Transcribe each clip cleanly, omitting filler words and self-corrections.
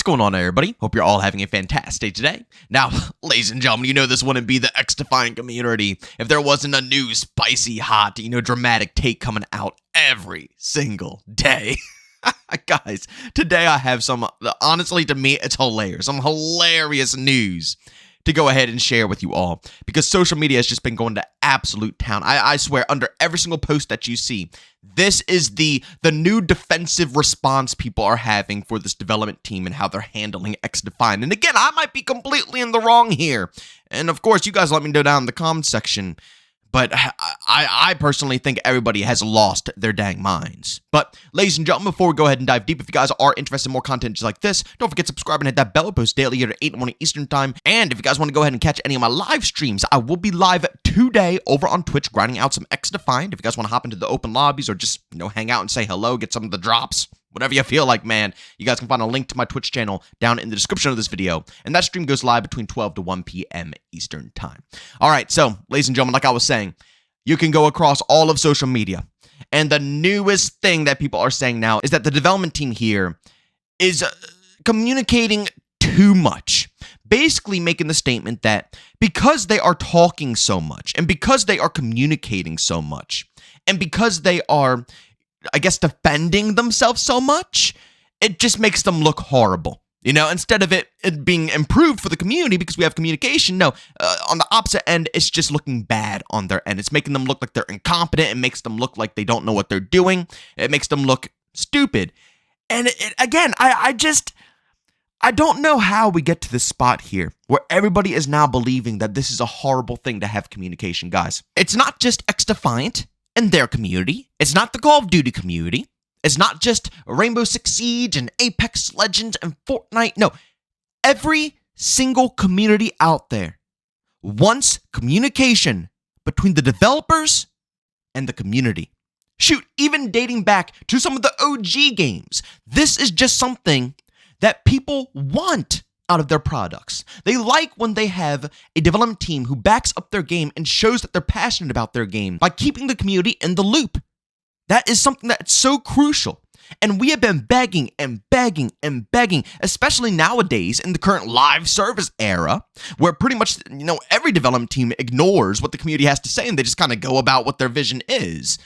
going on, everybody? Hope you're all having a fantastic day today. Now, ladies and gentlemen, you know this wouldn't be the XDefiant community if there wasn't a new, spicy, hot, dramatic take coming out every single day. Guys, today I have some, honestly, to me, it's hilarious. Some hilarious news to go ahead and share with you all, because social media has just been going to absolute town. I swear, under every single post that you see, this is the new defensive response people are having for this development team and how they're handling XDefiant. And again, I might be completely in the wrong here. And of course, you guys let me know down in the comments section. But I personally think everybody has lost their dang minds. But ladies and gentlemen, before we go ahead and dive deep, if you guys are interested in more content just like this, don't forget to subscribe and hit that bell. I post daily here at 8 in the morning Eastern time. And if you guys want to go ahead and catch any of my live streams, I will be live today over on Twitch grinding out some XDefiant. If you guys want to hop into the open lobbies or just, hang out and say hello, get some of the drops, whatever you feel like, man, you guys can find a link to my Twitch channel down in the description of this video. And that stream goes live between 12 to 1 p.m. Eastern time. All right, so, ladies and gentlemen, like I was saying, you can go across all of social media. And the newest thing that people are saying now is that the development team here is communicating too much. Basically making the statement that because they are talking so much, and because they are communicating so much, and because they are, I guess, defending themselves so much, it just makes them look horrible. Instead of it being improved for the community because we have communication, no, on the opposite end, it's just looking bad on their end. It's making them look like they're incompetent. It makes them look like they don't know what they're doing. It makes them look stupid. And again, I don't know how we get to this spot here where everybody is now believing that this is a horrible thing to have communication, guys. It's not just XDefiant and their community. It's not the Call of Duty community. It's not just Rainbow Six Siege and Apex Legends and Fortnite. No, every single community out there wants communication between the developers and the community. Shoot, even dating back to some of the OG games, this is just something that people want out of their products. They like when they have a development team who backs up their game and shows that they're passionate about their game by keeping the community in the loop. That is something that's so crucial. And we have been begging and begging and begging, especially nowadays in the current live service era, where pretty much, every development team ignores what the community has to say and they just kind of go about what their vision is.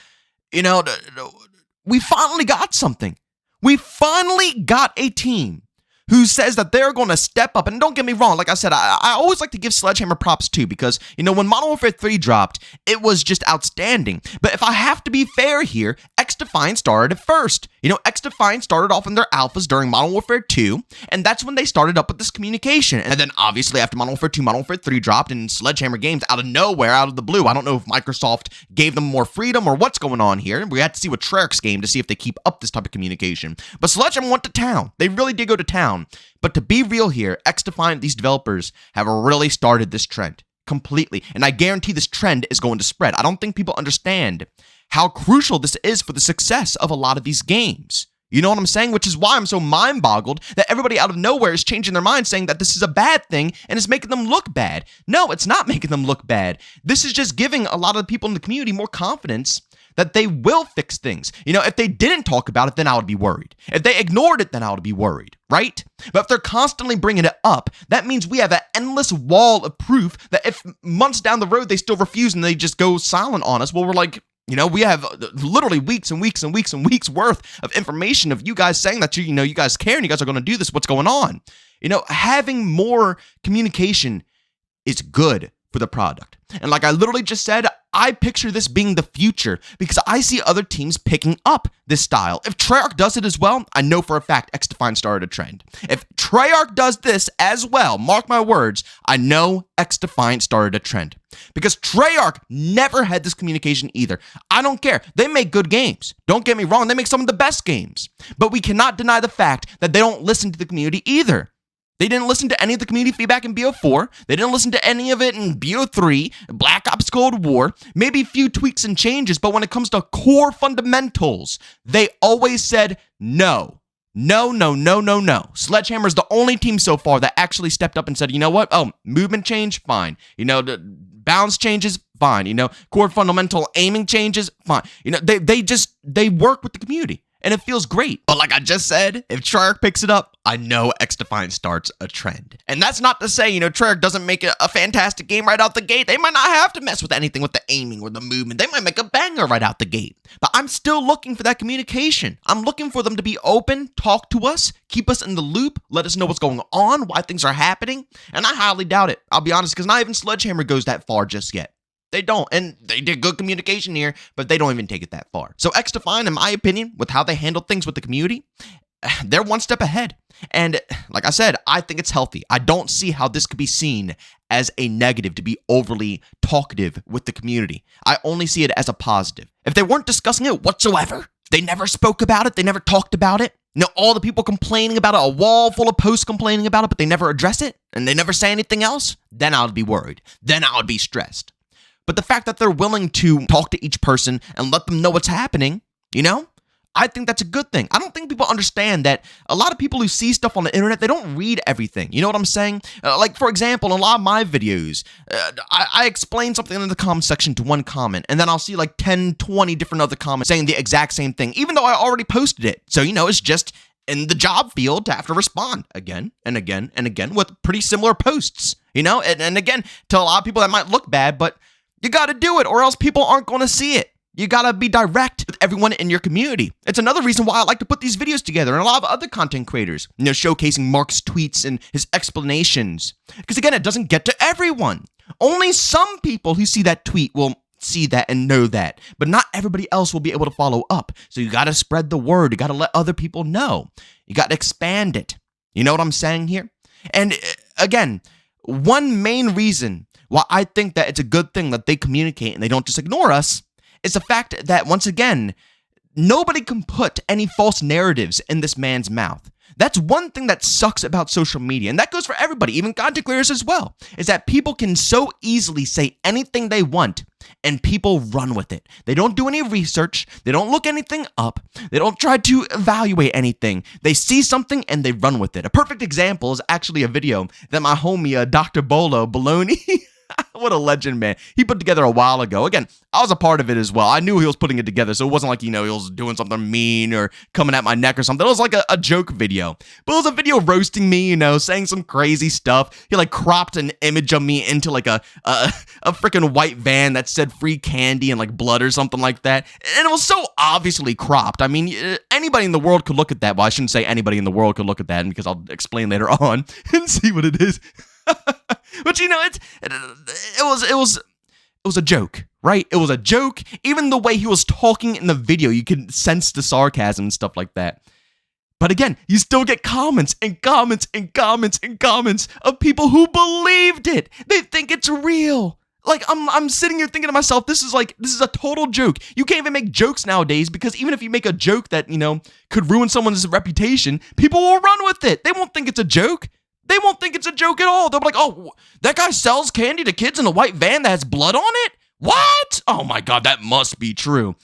We finally got something. We finally got a team who says that they're going to step up. And don't get me wrong, like I said, I always like to give Sledgehammer props too, because, when Modern Warfare 3 dropped, it was just outstanding. But if I have to be fair here, XDefiant started it first. XDefiant started off in their alphas during Modern Warfare 2, and that's when they started up with this communication. And then obviously after Modern Warfare 2, Modern Warfare 3 dropped, and Sledgehammer Games out of nowhere, out of the blue, I don't know if Microsoft gave them more freedom or what's going on here. We had to see with Treyarch's game to see if they keep up this type of communication. But Sledgehammer went to town. They really did go to town. But to be real here, XDefiant, these developers have really started this trend completely. And I guarantee this trend is going to spread. I don't think people understand how crucial this is for the success of a lot of these games. You know what I'm saying? Which is why I'm so mind-boggled that everybody out of nowhere is changing their mind saying that this is a bad thing and it's making them look bad. No, it's not making them look bad. This is just giving a lot of the people in the community more confidence that they will fix things. If they didn't talk about it, then I would be worried. If they ignored it, then I would be worried, right? But if they're constantly bringing it up, that means we have an endless wall of proof that if months down the road they still refuse and they just go silent on us, well, we're like, we have literally weeks and weeks and weeks and weeks worth of information of you guys saying that you guys care and you guys are going to do this. What's going on? Having more communication is good for the product. And like I literally just said, I picture this being the future because I see other teams picking up this style. If Treyarch does it as well, I know for a fact XDefiant started a trend. If Treyarch does this as well, mark my words, I know XDefiant started a trend. Because Treyarch never had this communication either. I don't care. They make good games. Don't get me wrong, they make some of the best games. But we cannot deny the fact that they don't listen to the community either. They didn't listen to any of the community feedback in BO4. They didn't listen to any of it in BO3, Black Ops Cold War, maybe a few tweaks and changes, but when it comes to core fundamentals, they always said no. No, no, no, no, no. Sledgehammer's the only team so far that actually stepped up and said, you know what? Oh, movement change? Fine. The bounce changes? Fine. Core fundamental aiming changes? Fine. They work with the community. and it feels great. But like I just said, if Treyarch picks it up, I know XDefiant starts a trend. And that's not to say, Treyarch doesn't make a fantastic game right out the gate. They might not have to mess with anything with the aiming or the movement. They might make a banger right out the gate. But I'm still looking for that communication. I'm looking for them to be open, talk to us, keep us in the loop, let us know what's going on, why things are happening. And I highly doubt it, I'll be honest, because not even Sledgehammer goes that far just yet. They don't, and they did good communication here, but they don't even take it that far. So XDefiant, in my opinion, with how they handle things with the community, they're one step ahead. And like I said, I think it's healthy. I don't see how this could be seen as a negative to be overly talkative with the community. I only see it as a positive. If they weren't discussing it whatsoever, they never spoke about it, they never talked about it, all the people complaining about it, a wall full of posts complaining about it, but they never address it, and they never say anything else, then I would be worried. Then I would be stressed. But the fact that they're willing to talk to each person and let them know what's happening, I think that's a good thing. I don't think people understand that a lot of people who see stuff on the internet, they don't read everything. You know what I'm saying? Like, for example, in a lot of my videos, I explain something in the comment section to one comment, and then I'll see like 10, 20 different other comments saying the exact same thing, even though I already posted it. So, it's just in the job field to have to respond again and again and again with pretty similar posts, and again, to a lot of people that might look bad, but you got to do it or else people aren't going to see it. You got to be direct with everyone in your community. It's another reason why I like to put these videos together and a lot of other content creators, showcasing Mark's tweets and his explanations. Because again, it doesn't get to everyone. Only some people who see that tweet will see that and know that, but not everybody else will be able to follow up. So you got to spread the word. You got to let other people know. You got to expand it. You know what I'm saying here? And again, one main reason why I think that it's a good thing that they communicate and they don't just ignore us is the fact that, once again, nobody can put any false narratives in this man's mouth. That's one thing that sucks about social media, and that goes for everybody, even content creators as well, is that people can so easily say anything they want, and people run with it. They don't do any research. They don't look anything up. They don't try to evaluate anything. They see something, and they run with it. A perfect example is actually a video that my homie, Dr. Bolo Baloney, what a legend, man, he put together a while ago. Again, I was a part of it as well. I knew he was putting it together, so it wasn't like, he was doing something mean or coming at my neck or something. It was like a joke video. But it was a video roasting me, saying some crazy stuff. He cropped an image of me into a freaking white van that said free candy and blood or something like that. And it was so obviously cropped. I mean, anybody in the world could look at that. Well, I shouldn't say anybody in the world could look at that, because I'll explain later on and see what it is. But it was a joke, right? It was a joke. Even the way he was talking in the video, you can sense the sarcasm and stuff like that. But again, you still get comments and comments and comments and comments of people who believed it. They think it's real. I'm sitting here thinking to myself, this is a total joke. You can't even make jokes nowadays, because even if you make a joke that, could ruin someone's reputation, people will run with it. They won't think it's a joke. They won't think it's a joke at all. They'll be like, oh, that guy sells candy to kids in a white van that has blood on it? What? Oh my God, that must be true.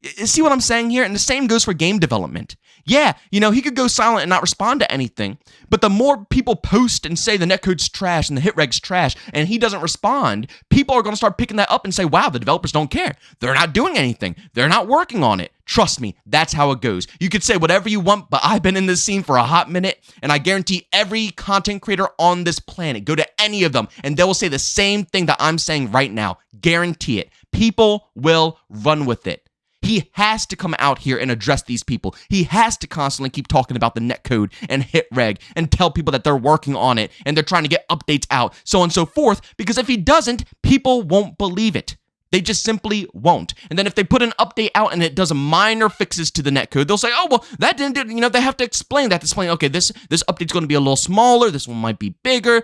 You see what I'm saying here? And the same goes for game development. Yeah, he could go silent and not respond to anything, but the more people post and say the netcode's trash and the hit reg's trash and he doesn't respond, people are going to start picking that up and say, wow, the developers don't care. They're not doing anything. They're not working on it. Trust me, that's how it goes. You could say whatever you want, but I've been in this scene for a hot minute, and I guarantee every content creator on this planet, go to any of them, and they will say the same thing that I'm saying right now. Guarantee it. People will run with it. He has to come out here and address these people. He has to constantly keep talking about the netcode and hit reg and tell people that they're working on it and they're trying to get updates out, so on and so forth, because if he doesn't, people won't believe it. They just simply won't. And then if they put an update out and it does minor fixes to the netcode, they'll say, oh, well, that didn't do, they have to explain that. Explain, okay, this update's going to be a little smaller. This one might be bigger.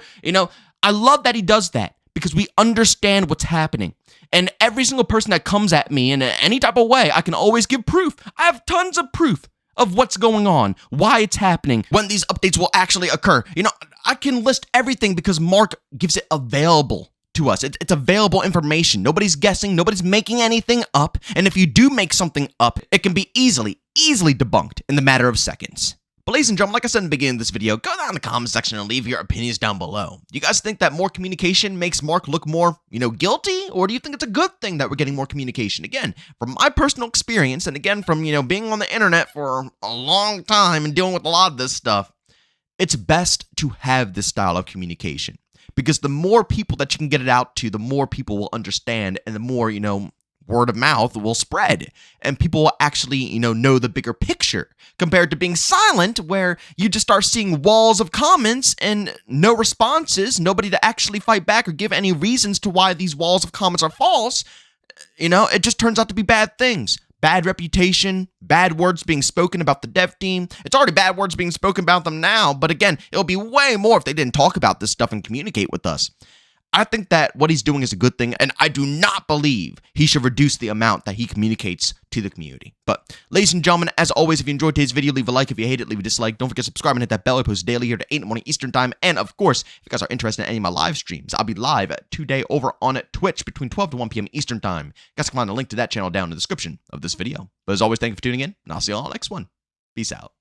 I love that he does that, because we understand what's happening. And every single person that comes at me in any type of way, I can always give proof. I have tons of proof of what's going on, why it's happening, when these updates will actually occur. I can list everything because Mark gives it available to us. It's available information. Nobody's guessing. Nobody's making anything up. And if you do make something up, it can be easily debunked in the matter of seconds. But ladies and gentlemen, like I said in the beginning of this video, go down in the comment section and leave your opinions down below. Do you guys think that more communication makes Mark look more, guilty? Or do you think it's a good thing that we're getting more communication? Again, from my personal experience, and again, from, being on the internet for a long time and dealing with a lot of this stuff, it's best to have this style of communication. Because the more people that you can get it out to, the more people will understand, and the more, word of mouth will spread, and people will actually, know the bigger picture, compared to being silent, where you just start seeing walls of comments and no responses, nobody to actually fight back or give any reasons to why these walls of comments are false. It just turns out to be bad things. Bad reputation, bad words being spoken about the dev team. It's already bad words being spoken about them now, but again, it'll be way more if they didn't talk about this stuff and communicate with us. I think that what he's doing is a good thing, and I do not believe he should reduce the amount that he communicates to the community. But, ladies and gentlemen, as always, if you enjoyed today's video, leave a like. If you hate it, leave a dislike. Don't forget to subscribe and hit that bell. I post daily here to 8 in the morning Eastern Time. And, of course, if you guys are interested in any of my live streams, I'll be live today over on Twitch between 12 to 1 p.m. Eastern Time. You guys can find a link to that channel down in the description of this video. But, as always, thank you for tuning in, and I'll see you all next one. Peace out.